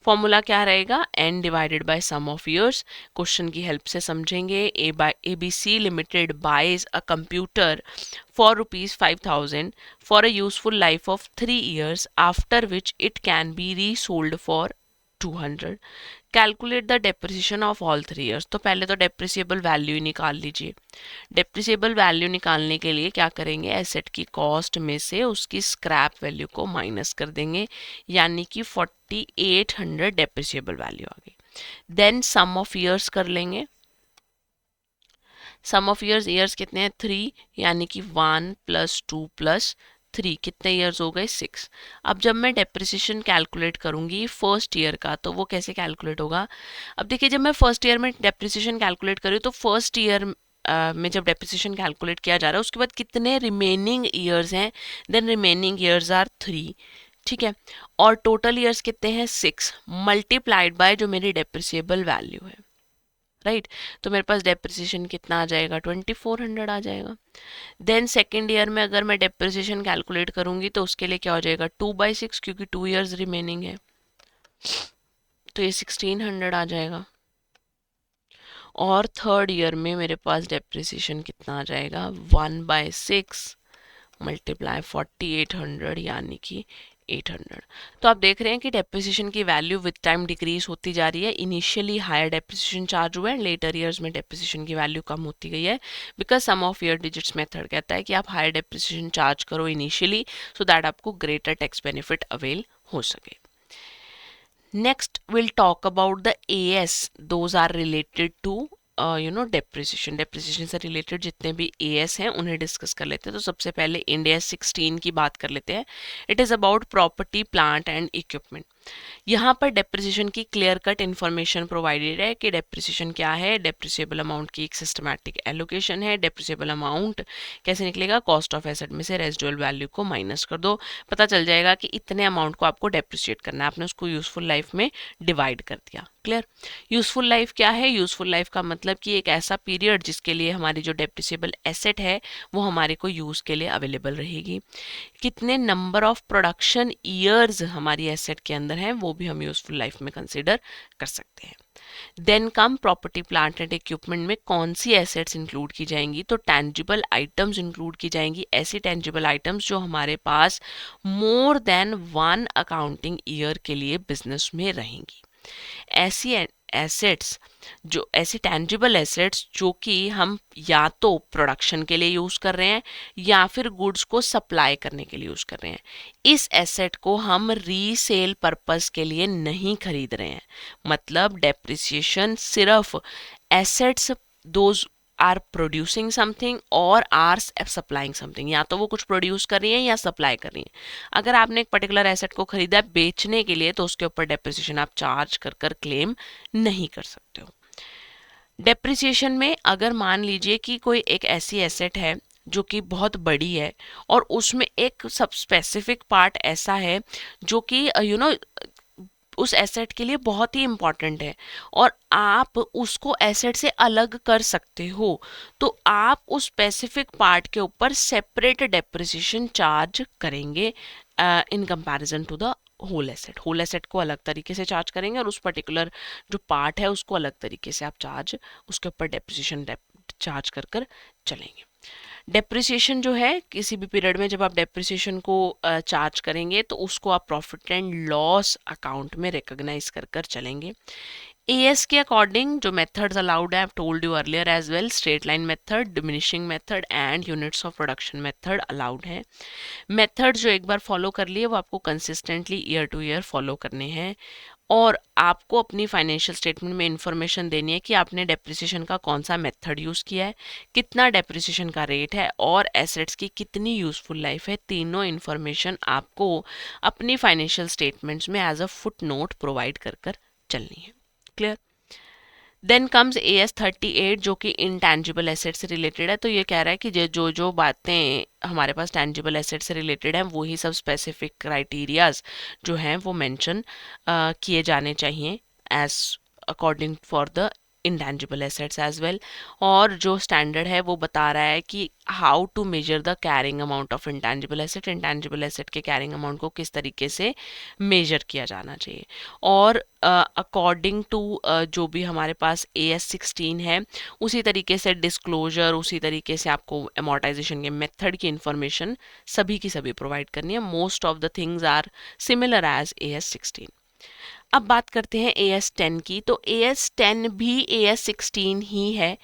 फॉर्मूला क्या रहेगा, n divided by sum of years. Question की हेल्प से समझेंगे। ABC limited buys a computer for ₹5,000 for a useful life of 3 years after which it can be resold for 200। Calculate the depreciation of all 3 years। तो पहले तो depreciable value ही निकाल लीजिए। Depreciable value निकालने के लिए क्या करेंगे, एसेट की कॉस्ट में से उसकी स्क्रैप वैल्यू को माइनस कर देंगे, यानी कि 4800 डेप्रिसिएबल वैल्यू आ गई। देन सम ऑफ ईयर्स कर लेंगे। सम ऑफ ईयर्स, ईयर्स कितने हैं 3, यानी कि 1 + 2 + 3 कितने ईयर्स हो गए 6। अब जब मैं डेप्रिसिएशन कैलकुलेट करूंगी फर्स्ट ईयर का, तो वो कैसे कैलकुलेट होगा। अब देखिए, जब मैं फर्स्ट ईयर में डेप्रिसिएशन कैलकुलेट करूँ तो फर्स्ट ईयर में जब डेप्रिसिएशन कैलकुलेट किया जा रहा है उसके बाद कितने रिमेनिंग ईयर्स हैं, देन रिमेनिंग ईयर्स आर 3। ठीक है, और टोटल ईयर्स कितने हैं 6 मल्टीप्लाइड बाय जो मेरी डेप्रिसिएबल वैल्यू है, राइट। तो मेरे पास डेप्रिसिएशन कितना आ जाएगा, 2400 आ जाएगा। देन सेकेंड ईयर में अगर मैं डेप्रिसिएशन कैलकुलेट करूंगी तो उसके लिए क्या हो जाएगा, 2/6, क्योंकि 2 ईयर्स रिमेनिंग है, तो ये 1600 आ जाएगा। और थर्ड ईयर में मेरे पास डेप्रिसिएशन कितना आ जाएगा, 1/6 मल्टीप्लाई 4800, यानी कि 800। तो आप देख रहे हैं कि डेप्रिसिएशन की वैल्यू विद टाइम डिक्रीज होती जा रही है। इनिशियली हायर डेप्रिसिएशन चार्ज हुआ है, लेटर ईयर्स में डेप्रिसिएशन की वैल्यू कम होती गई है, because sum of year digits method कहता है कि आप हायर डेप्रिसिएशन चार्ज करो इनिशियली, सो दैट आपको ग्रेटर टैक्स बेनिफिट अवेल हो सके। Next, we'll talk about the AS. Those are related to depreciation से रिलेटेड जितने भी एएस हैं उन्हें डिस्कस कर लेते हैं। तो सबसे पहले इंड AS 16 की बात कर लेते हैं। It is about property, plant and equipment. यहाँ पर डेप्रिसिएशन की क्लियर कट इन्फॉर्मेशन प्रोवाइडेड है कि डेप्रिसिएशन क्या है, डेप्रिसिएबल अमाउंट की एक सिस्टमैटिक एलोकेशन है। डेप्रिसिएबल अमाउंट कैसे निकलेगा, कॉस्ट ऑफ एसेट में से रेजिडुअल वैल्यू को माइनस कर दो, पता चल जाएगा कि इतने अमाउंट को आपको डेप्रिसिएट करना है। आपने उसको यूजफुल लाइफ में डिवाइड कर दिया। क्लियर। यूजफुल लाइफ क्या है, यूजफुल लाइफ का मतलब कि एक ऐसा पीरियड जिसके लिए हमारी जो डेप्रिसिएबल एसेट है वो हमारे को यूज के लिए अवेलेबल रहेगी। कितने नंबर ऑफ प्रोडक्शन ईयर्स हमारी एसेट के अंदर हैं वो भी हम यूजफुल लाइफ में कंसिडर कर सकते हैं। Then come property, plant and equipment में कौन सी एसेट्स इंक्लूड की जाएंगी, तो टेंजिबल आइटम्स इंक्लूड की जाएंगी। ऐसी टेंजिबल आइटम्स जो हमारे पास मोर देन 1 अकाउंटिंग ईयर के लिए बिजनेस में रहेंगी। ऐसी एसेट्स जो ऐसी टेंजिबल एसेट्स जो कि हम या तो प्रोडक्शन के लिए यूज कर रहे हैं या फिर गुड्स को सप्लाई करने के लिए यूज कर रहे हैं, इस एसेट को हम रीसेल पर्पस के लिए नहीं खरीद रहे हैं। मतलब डेप्रिसिएशन सिर्फ assets those are producing something और आर सप्लाइंग समथिंग, या तो वो कुछ प्रोड्यूस कर रही हैं या सप्लाई कर रही हैं। अगर आपने एक पर्टिकुलर एसेट को खरीदा है बेचने के लिए तो उसके ऊपर डेप्रिसिएशन आप चार्ज कर कर क्लेम नहीं कर सकते हो। डेप्रिसिएशन में अगर मान लीजिए कि कोई एक ऐसी एसेट है जो कि बहुत बड़ी है और उसमें एक सब स्पेसिफिक पार्ट ऐसा है जो कि उस एसेट के लिए बहुत ही इम्पॉर्टेंट है और आप उसको एसेट से अलग कर सकते हो, तो आप उस स्पेसिफिक पार्ट के ऊपर सेपरेट डेप्रिसिएशन चार्ज करेंगे in comparison to the whole asset. Whole asset को अलग तरीके से चार्ज करेंगे और उस पर्टिकुलर जो पार्ट है उसको अलग तरीके से आप चार्ज उसके ऊपर डेप्रिसिएशन चार्ज कर कर चलेंगे। डेप्रिसिएशन जो है किसी भी पीरियड में जब आप डेप्रिसिएशन को चार्ज करेंगे तो उसको आप प्रॉफिट एंड लॉस अकाउंट में रिकॉग्नाइज कर कर चलेंगे। एएस के अकॉर्डिंग जो मेथड्स अलाउड है, I told you earlier as well, straight line method, diminishing method and units of production method allowed है। मेथड जो एक बार फॉलो कर लिए वो आपको consistently year to year follow करने हैं और आपको अपनी फाइनेंशियल स्टेटमेंट में इंफॉर्मेशन देनी है कि आपने डेप्रिसिएशन का कौन सा मेथड यूज़ किया है, कितना डेप्रिसिएशन का रेट है और एसेट्स की कितनी यूजफुल लाइफ है। तीनों इंफॉर्मेशन आपको अपनी फाइनेंशियल स्टेटमेंट्स में as a footnote provide कर कर चलनी है। क्लियर। देन कम्स AS 38 जो कि इंटैंजिबल एसेट से रिलेटेड है। तो ये कह रहा है कि जो जो बातें हमारे पास टैंजिबल एसेट से रिलेटेड हैं वही सब स्पेसिफिक क्राइटेरियाज जो हैं वो मेंशन किए जाने चाहिए as according for the intangible assets as well. और जो स्टैंडर्ड है वो बता रहा है कि how to measure the carrying amount of intangible asset, intangible asset के कैरिंग अमाउंट को किस तरीके से मेजर किया जाना चाहिए। और अकॉर्डिंग टू जो भी हमारे पास AS 16 है उसी तरीके से डिस्क्लोजर, उसी तरीके से आपको अमोर्टाइजेशन के मेथड की इंफॉर्मेशन सभी की सभी प्रोवाइड करनी है। Most of the things are similar as AS 16। अब बात करते हैं AS 10 की। तो AS 10 भी AS 16 ही है।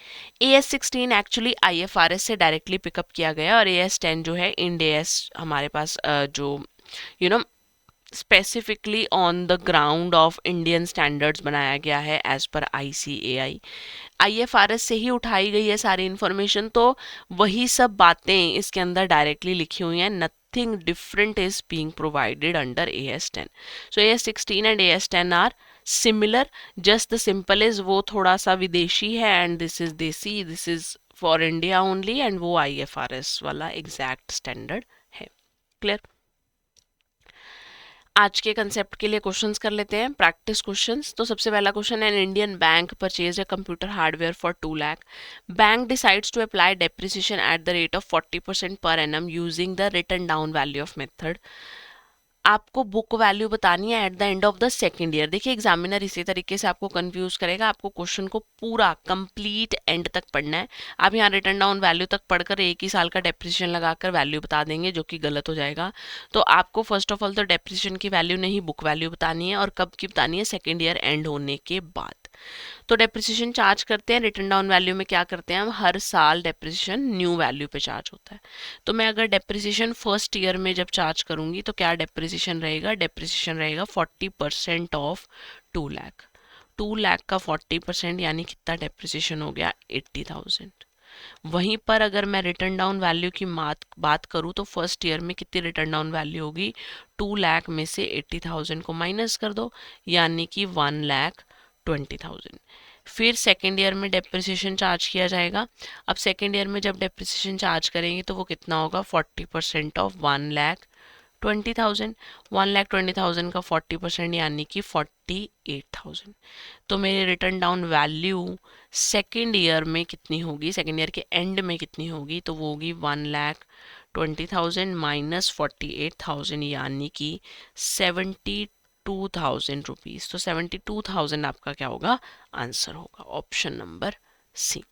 AS 16 एक्चुअली IFRS से डायरेक्टली पिकअप किया गया और AS 10 जो है इंड AS हमारे पास जो specifically on the ground of Indian standards बनाया गया है एज पर ICAI। IFRS से ही उठाई गई है सारी इंफॉर्मेशन, तो वही सब बातें इसके अंदर डायरेक्टली लिखी हुई हैं। Nothing different is being provided under AS 10। So AS 16 and AS 10 are similar, just the simple is वो थोड़ा सा विदेशी है एंड दिस इज देसी, this is for India only, and वो IFRS वाला एग्जैक्ट स्टैंडर्ड है। क्लियर। आज के कंसेप्ट के लिए क्वेश्चंस कर लेते हैं, प्रैक्टिस क्वेश्चंस। तो सबसे पहला क्वेश्चन है, Indian bank purchase a computer hardware for 2 lakh. Bank decides to apply depreciation at the rate of 40% per annum using the written down value of method. आपको बुक वैल्यू बतानी है at the end of the second year. देखिए examiner इसी तरीके से आपको confuse करेगा, आपको क्वेश्चन को पूरा कंप्लीट एंड तक पढ़ना है। आप यहाँ रिटर्न डाउन वैल्यू तक पढ़कर एक ही साल का डेप्रिसिएशन लगाकर वैल्यू बता देंगे जो कि गलत हो जाएगा। तो आपको फर्स्ट ऑफ ऑल तो डेप्रिसिएशन की वैल्यू नहीं बुक वैल्यू बतानी है, और कब की बतानी है, सेकेंड ईयर एंड होने के बाद। तो डेप्रिसिएशन चार्ज करते हैं, रिटर्न डाउन वैल्यू में क्या करते हैं हम, हर साल डेप्रिसिएशन न्यू वैल्यू पे चार्ज होता है। तो मैं अगर डेप्रिसिएशन फर्स्ट ईयर में जब चार्ज करूंगी तो क्या डेप्रिसिएशन रहेगा, डेप्रिसिएशन रहेगा 40% ऑफ 2 लाख। 2 लाख का 40% यानी कितना डेप्रिसिएशन हो गया 80,000। वहीं पर अगर मैं रिटर्न डाउन वैल्यू की बात करूँ तो फर्स्ट ईयर में कितनी रिटर्न डाउन वैल्यू होगी, 2 लाख में से 80,000 को माइनस कर दो यानी कि 1,20,000। फिर सेकेंड ईयर में डेप्रिसिएशन चार्ज किया जाएगा। अब सेकेंड ईयर में जब डेप्रिसिएशन चार्ज करेंगे तो वो कितना होगा, 40% ऑफ 1,20,000। 1,20,000 का 40% यानी कि 48,000। तो मेरी return down value second year में कितनी होगी, सेकेंड ईयर के एंड में कितनी होगी, तो वो होगी 1,20,000 माइनस 48,000 यानी कि 72,000 रुपीज़। तो 72,000 आपका क्या होगा, आंसर होगा ऑप्शन नंबर सी।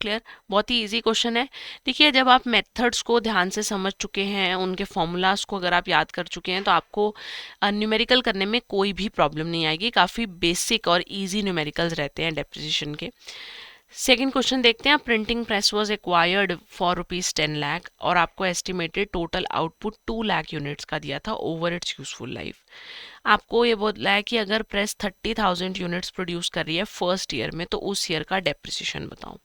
क्लियर, बहुत ही इजी क्वेश्चन है। देखिए जब आप मेथड्स को ध्यान से समझ चुके हैं, उनके फॉर्मूलाज को अगर आप याद कर चुके हैं तो आपको न्यूमेरिकल करने में कोई भी प्रॉब्लम नहीं आएगी। काफ़ी बेसिक और इजी न्यूमेरिकल्स रहते हैं डेप्रिसिएशन के। सेकेंड क्वेश्चन देखते हैं। Printing press was acquired for ₹10 lakh और आपको estimated total output 2 lakh units का दिया था ओवर इट्स यूजफुल लाइफ। आपको ये बोला है कि अगर प्रेस 30,000 यूनिट्स प्रोड्यूस कर रही है फर्स्ट ईयर में तो उस ईयर का डेप्रिसिएशन बताओ।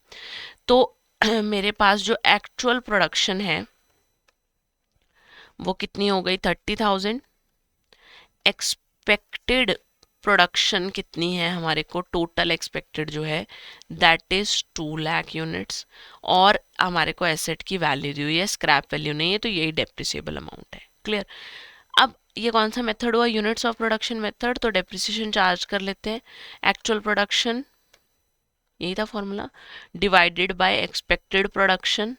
तो मेरे पास जो एक्चुअल प्रोडक्शन है वो कितनी हो गई, 30,000। एक्सपेक्टेड प्रोडक्शन कितनी है हमारे को, टोटल एक्सपेक्टेड जो है दैट इज 2 लाख यूनिट्स। और हमारे को एसेट की वैल्यू दी हुई है, स्क्रैप वैल्यू नहीं है, तो यही डेप्रिसिएबल अमाउंट है। क्लियर। अब ये कौन सा मेथड हुआ, यूनिट्स ऑफ प्रोडक्शन मेथड। तो डेप्रिसिएशन चार्ज कर लेते हैं, एक्चुअल प्रोडक्शन यही था formula, divided by expected production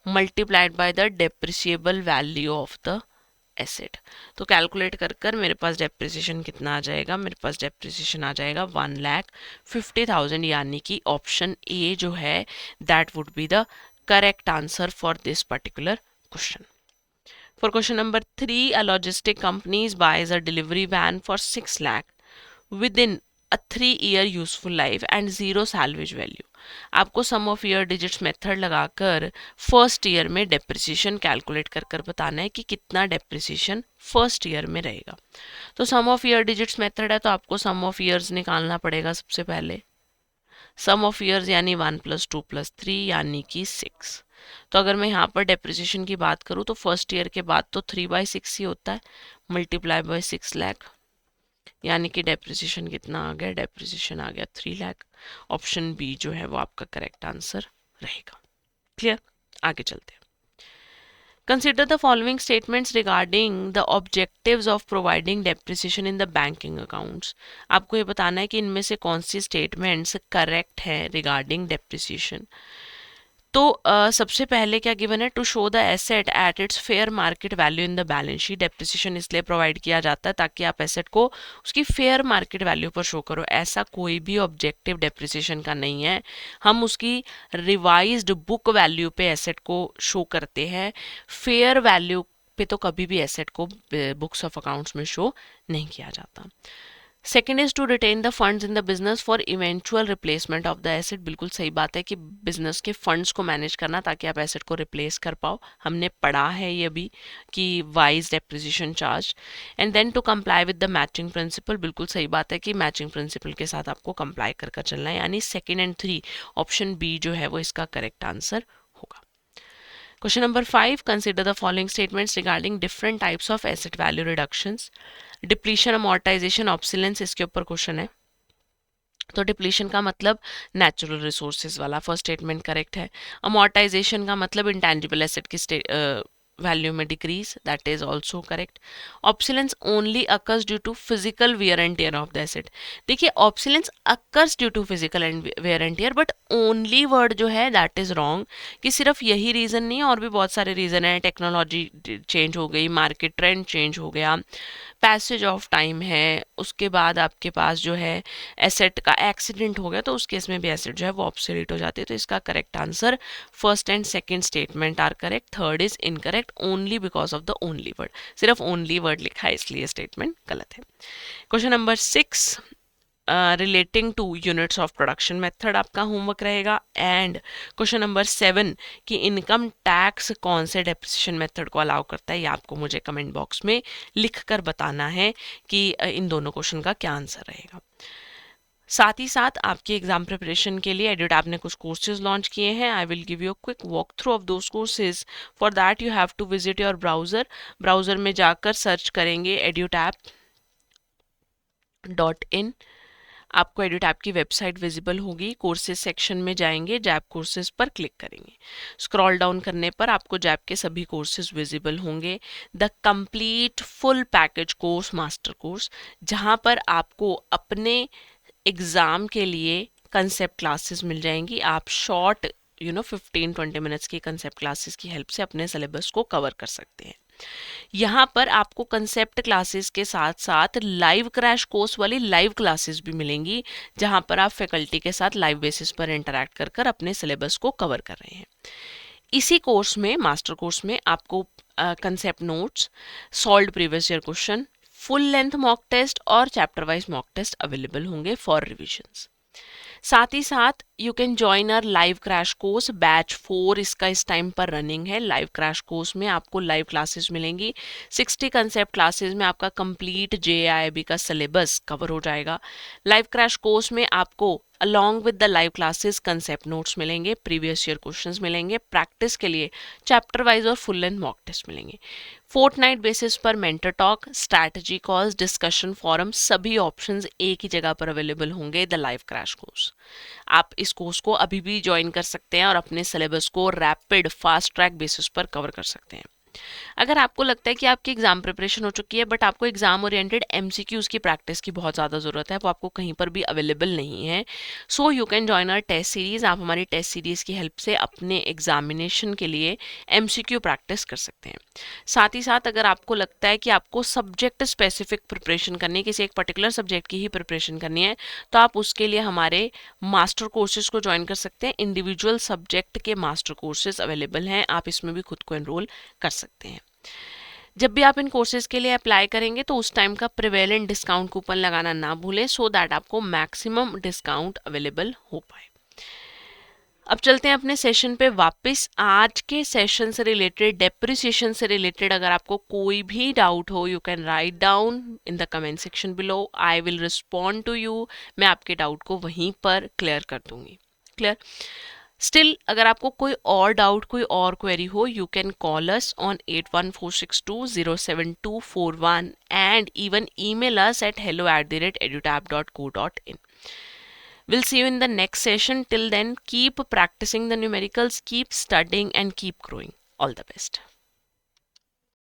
multiplied by the depreciable value of the asset. तो कैलकुलेट कर कर मेरे पास डेप्रिसिएशन कितना आ जाएगा, मेरे पास डेप्रिसिएशन आ जाएगा 1,50,000 यानी कि ऑप्शन ए जो है that would be the correct answer for this particular question. For question number 3, a logistic company buys a delivery van for 6 lakh within a 3-year useful life and zero salvage value. आपको सम of year digits method लगाकर first year में depreciation calculate कर कर बताना है कि कितना depreciation first year में रहेगा। तो सम ऑफ ईयर डिजिट्स मेथड है तो आपको सम ऑफ ईयर्स निकालना पड़ेगा सबसे पहले। सम ऑफ ईयर्स यानी 1 + 2 + 3 यानी कि 6। तो अगर मैं यहाँ पर डेप्रिसिएशन की बात करूँ तो फर्स्ट ईयर के बाद तो 3/6 ही होता है, मल्टीप्लाई बाय 6 लाख यानी कि डेप्रिसिएशन कितना आ गया, डेप्रिसिएशन आ गया 3 लाख। ऑप्शन बी जो है वो आपका करेक्ट आंसर रहेगा। क्लियर, आगे चलते हैं। Consider the following statements regarding the objectives of providing depreciation in the banking accounts. आपको ये बताना है कि इनमें से कौन सी स्टेटमेंट्स करेक्ट है रिगार्डिंग डेप्रिसिएशन। तो सबसे पहले क्या गिवन है, to show the asset at its fair market value in the balance sheet. Depreciation इसलिए प्रोवाइड किया जाता है ताकि आप एसेट को उसकी फेयर मार्केट वैल्यू पर शो करो। ऐसा कोई भी ऑब्जेक्टिव डेप्रिसिएशन का नहीं है, हम उसकी रिवाइज्ड बुक वैल्यू पे एसेट को शो करते हैं। फेयर वैल्यू पे तो कभी भी एसेट को बुक्स ऑफ अकाउंट्स में शो नहीं किया जाता। Second is to retain the funds in the business for eventual replacement of the asset. बिल्कुल सही बात है कि बिजनेस के फंड्स को मैनेज करना ताकि आप एसेट को रिप्लेस कर पाओ। हमने पढ़ा है ये भी कि wise depreciation charge. And then to comply with the matching principle. बिल्कुल सही बात है कि मैचिंग प्रिंसिपल के साथ आपको कंप्लाई कर कर चलना है, यानी सेकेंड एंड 3 ऑप्शन बी जो है वो इसका करेक्ट आंसर होगा। Question number 5, consider the following statements regarding different types of asset value reductions. Depletion, amortization, obsolescence, इसके ऊपर क्वेश्चन है। तो डिप्लीशन का मतलब नेचुरल रिसोर्सेज वाला फर्स्ट स्टेटमेंट करेक्ट है। अमोर्टाइजेशन का मतलब इंटेंजिबल एसेट की वैल्यू में decrease, that is also correct. Obsolescence only occurs due to physical wear and tear of the asset. देखिए obsolescence occurs due to physical and wear and tear, but only word जो है that is wrong, कि सिर्फ यही reason नहीं है, और भी बहुत सारे रीज़न है। टेक्नोलॉजी चेंज हो गई, मार्केट ट्रेंड चेंज हो गया, पैसेज ऑफ टाइम है, उसके बाद आपके पास जो है एसेट का एक्सीडेंट हो गया तो उस केस में भी एसेट जो है वो ऑब्सोलीट हो जाती है। तो इसका correct answer first and second statement are correct, third is incorrect only because of the only word. सिर्फ ओनली वर्ड लिखा है इसलिए स्टेटमेंट गलत है। Question number 6 relating to units of production method आपका होमवर्क रहेगा। एंड क्वेश्चन नंबर 7 कि income tax कौन से डेप्रिसिएशन मेथड को अलाउ करता है, ये आपको मुझे कमेंट बॉक्स में लिख कर बताना है कि इन दोनों क्वेश्चन का क्या आंसर रहेगा। साथ ही साथ आपके एग्जाम प्रिपरेशन के लिए एड्यूटैप ने कुछ कोर्सेज लॉन्च किए हैं. I will give you a quick walk through of those courses. For that you have to visit your browser में जाकर सर्च करेंगे edutap.in. आपको एड्यूटैप की वेबसाइट विजिबल होगी. कोर्सेज सेक्शन में जाएंगे, जैप कोर्सेज पर क्लिक करेंगे. स्क्रॉल डाउन करने पर आपको जैप के सभी कोर्सेज विजिबल होंगे. The complete full package course master course, जहां पर आपको अपने एग्ज़ाम के लिए कंसेप्ट क्लासेस मिल जाएंगी. आप शॉर्ट 15-20 मिनट्स की कंसेप्ट क्लासेस की हेल्प से अपने सिलेबस को कवर कर सकते हैं. यहाँ पर आपको कंसेप्ट क्लासेस के साथ साथ लाइव क्रैश कोर्स वाली लाइव क्लासेस भी मिलेंगी, जहाँ पर आप फैकल्टी के साथ लाइव बेसिस पर इंटरैक्ट कर कर अपने सिलेबस को कवर कर रहे हैं. इसी कोर्स में, मास्टर कोर्स में, आपको concept notes, solved previous year question, full length mock test और chapter wise mock test available होंगे फॉर रिविजन्स. साथ ही साथ you can join our live crash course. Batch 4 इसका इस टाइम पर रनिंग है. लाइव क्रैश कोर्स में आपको लाइव क्लासेस मिलेंगी. 60 कंसेप्ट क्लासेस में आपका कंप्लीट JIIB का सिलेबस कवर हो जाएगा. लाइव क्रैश कोर्स में आपको along with the live classes concept notes मिलेंगे, प्रीवियस ईयर क्वेश्चंस मिलेंगे, प्रैक्टिस के लिए चैप्टर वाइज और फुल लेंथ मॉक टेस्ट मिलेंगे. फोर्टनाइट बेसिस पर mentor talk, strategy calls, discussion forum, सभी ऑप्शंस एक ही जगह पर अवेलेबल होंगे द लाइव क्रैश कोर्स. आप इस कोर्स को अभी भी ज्वाइन कर सकते हैं और अपने सिलेबस को रैपिड फास्ट ट्रैक बेसिस पर कवर कर सकते हैं. अगर आपको लगता है कि आपकी एग्जाम प्रिपरेशन हो चुकी है बट आपको एग्जाम ओरिएंटेड MCQs की प्रैक्टिस की बहुत ज़्यादा ज़रूरत है, वो आपको कहीं पर भी अवेलेबल नहीं है, so you can join our test series. आप हमारी टेस्ट सीरीज़ की हेल्प से अपने एग्जामिनेशन के लिए MCQ प्रैक्टिस कर सकते हैं. साथ ही साथ अगर आपको लगता है कि आपको सब्जेक्ट स्पेसिफिक प्रिपरेशन करनी है, किसी एक पर्टिकुलर सब्जेक्ट की ही प्रिपरेशन करनी है, तो आप उसके लिए हमारे मास्टर कोर्सेज को ज्वाइन कर सकते हैं. इंडिविजुअल सब्जेक्ट के मास्टर कोर्सेज अवेलेबल हैं, आप इसमें भी खुद को एनरोल कर सकते हैं. जब भी आप इन कोर्सेज के लिए अप्लाई करेंगे तो उस टाइम का प्रिवेलेंट डिस्काउंट कूपन लगाना ना भूलें, सो दैट आपको मैक्सिमम डिस्काउंट अवेलेबल हो पाए. अब चलते हैं अपने सेशन पे वापस. आज के सेशन से रिलेटेड, डेप्रिसिएशन से रिलेटेड अगर आपको कोई भी डाउट हो, you can write down in the comment section below. I will respond to you. मैं आपके डाउट को वहीं पर क्लियर कर दूंगी. क्लियर? स्टिल अगर आपको कोई और डाउट, कोई और क्वेरी हो, you can call us on 8146207241 and even email us at hello@edutap.co.in. We'll see you in the next session. Till then, keep practicing the numericals, keep studying and keep growing. All the best.